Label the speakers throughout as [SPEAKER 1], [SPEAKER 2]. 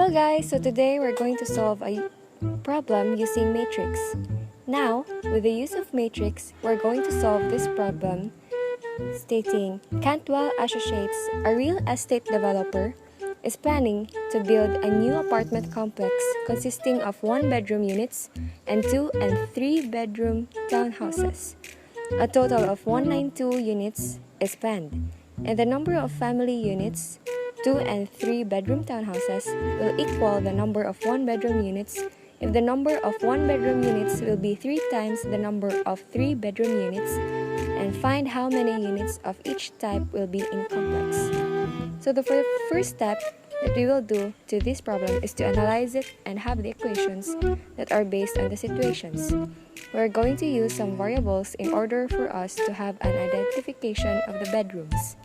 [SPEAKER 1] Hello guys, so today we're going to solve a problem using matrix. Now, with the use of matrix, we're going to solve this problem stating Cantwell Associates, a real estate developer, is planning to build a new apartment complex consisting of 1-bedroom units and 2 and 3-bedroom townhouses. A total of 192 units is planned, and the number of family units 2 and 3-bedroom townhouses will equal the number of 1-bedroom units if the number of 1-bedroom units will be 3 times the number of 3-bedroom units, and find how many units of each type will be in complex. So the first step that we will do to this problem is to analyze it and have the equations that are based on the situations. We're going to use some variables in order for us to have an identification of the bedrooms.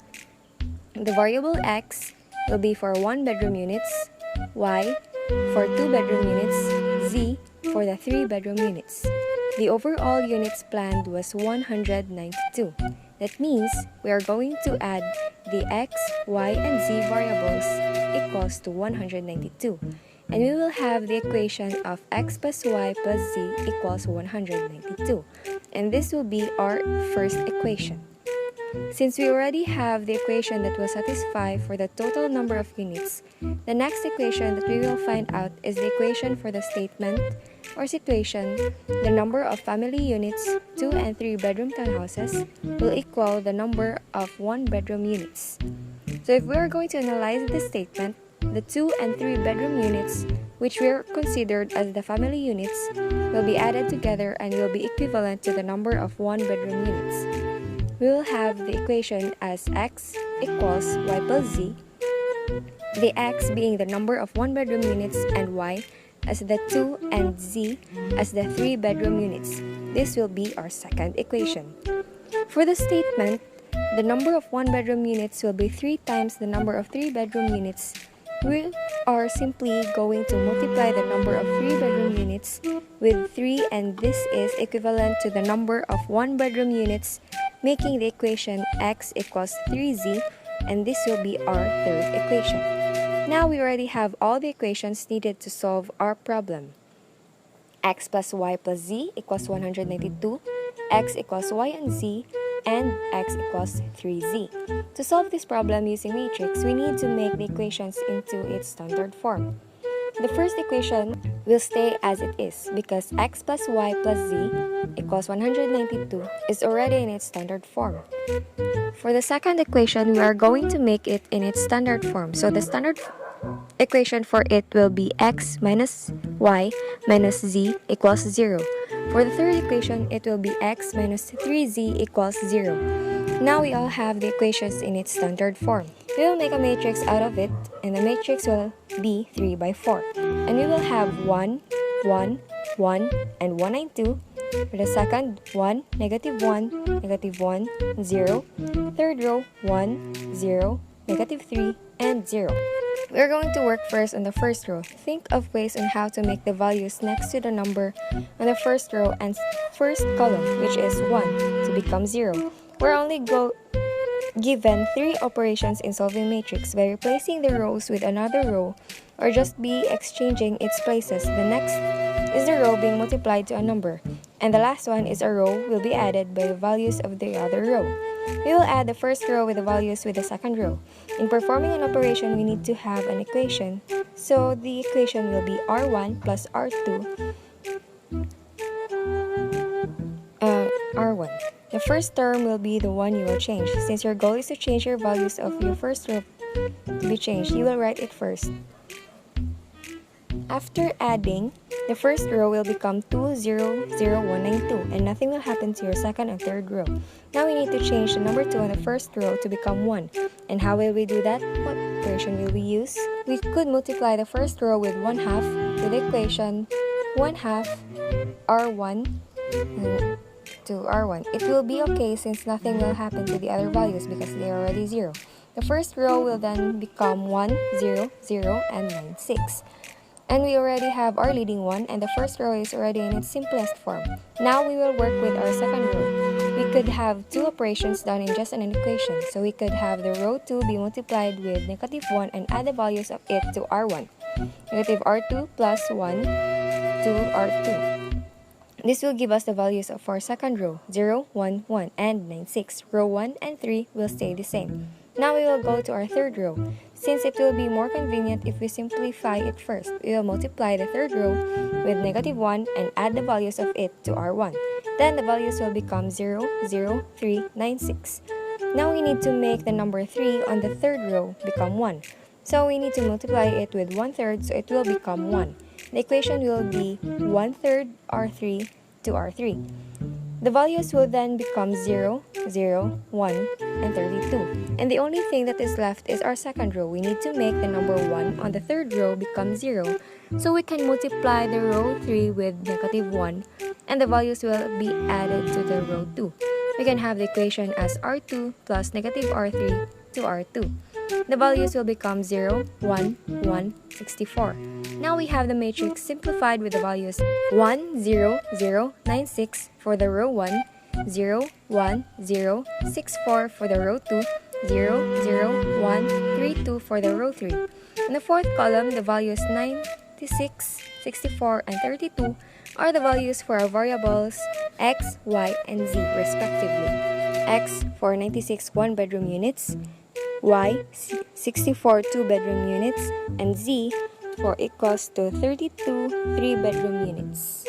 [SPEAKER 1] The variable x will be for 1-bedroom units, y for 2-bedroom units, z for the 3-bedroom units. The overall units planned was 192. That means we are going to add the x, y, and z variables equals to 192. And we will have the equation of x plus y plus z equals 192. And this will be our first equation. Since we already have the equation that will satisfy for the total number of units, the next equation that we will find out is the equation for the statement or situation. The number of family units, 2 and 3-bedroom townhouses, will equal the number of 1-bedroom units. So if we are going to analyze this statement, the 2 and 3-bedroom units, which were considered as the family units, will be added together and will be equivalent to the number of 1-bedroom units. We will have the equation as x equals y plus z, the x being the number of 1-bedroom units and y as the 2 and z as the 3-bedroom units. This will be our second equation. For the statement, the number of 1-bedroom units will be 3 times the number of 3-bedroom units. We are simply going to multiply the number of 3-bedroom units with 3, and this is equivalent to the number of 1-bedroom units, making the equation x equals 3z, and this will be our third equation. Now we already have all the equations needed to solve our problem. X plus y plus z equals 192, x equals y and z, and x equals 3z. To solve this problem using matrix, we need to make the equations into its standard form. The first equation will stay as it is because x plus y plus z equals 192 is already in its standard form. For the second equation, we are going to make it in its standard form. So the standard equation for it will be x minus y minus z equals 0. For the third equation, it will be x minus 3z equals 0. Now we all have the equations in its standard form. We will make a matrix out of it, and the matrix will be 3 by 4. And we will have 1, 1, 1, and 192. For the second, 1, negative 1, negative 1, 0. Third row, 1, 0, negative 3, and 0. We are going to work first on the first row. Think of ways on how to make the values next to the number on the first row and first column, which is 1, to become 0. We're only given 3 operations in solving matrix by replacing the rows with another row or just be exchanging its places. The next is the row being multiplied to a number, and the last one is a row will be added by the values of the other row. We will add the first row with the values with the second row. In performing an operation, we need to have an equation, so the equation will be r1 plus r2 r1. The first term will be the one you will change. Since your goal is to change your values of your first row to be changed, you will write it first. After adding, the first row will become 2, 0, 0, 1, 9, 2, and nothing will happen to your second and third row. Now we need to change the number 2 on the first row to become 1. And how will we do that? What operation will we use? We could multiply the first row with 1/2 with the equation 1/2 r1 to r1. It will be okay since nothing will happen to the other values because they are already 0. The first row will then become 1, 0, 0, and 9, 6. And we already have our leading one, and the first row is already in its simplest form. Now we will work with our second row. We could have 2 operations done in just an equation. So we could have the row 2 be multiplied with negative 1 and add the values of it to r1. negative R2 plus 1 to R2. This will give us the values of our second row, 0, 1, 1, and 9, 6. Row 1 and 3 will stay the same. Now we will go to our third row. Since it will be more convenient if we simplify it first, we will multiply the third row with negative 1 and add the values of it to R1. Then the values will become 0, 0, 3, 9, 6. Now we need to make the number 3 on the third row become 1. So we need to multiply it with 1/3, so it will become 1. The equation will be 1/3 R3 to R3. The values will then become 0, 0, 1, and 32. And the only thing that is left is our second row. We need to make the number 1 on the third row become 0. So we can multiply the row 3 with negative 1, and the values will be added to the row 2. We can have the equation as R2 plus negative R3 to R2. The values will become 0, 1, 1, 64. Now we have the matrix simplified with the values 1, 0, 0, 9, 6 for the row 1, 0, 1, 0, 6, 4 for the row 2, 0, 0, 1, 3, 2 for the row 3. In the fourth column, the values 96, 64, and 32 are the values for our variables x, y, and z respectively. X for 96 one-bedroom units, y 64 two-bedroom units, and z for equals to 32 three-bedroom units.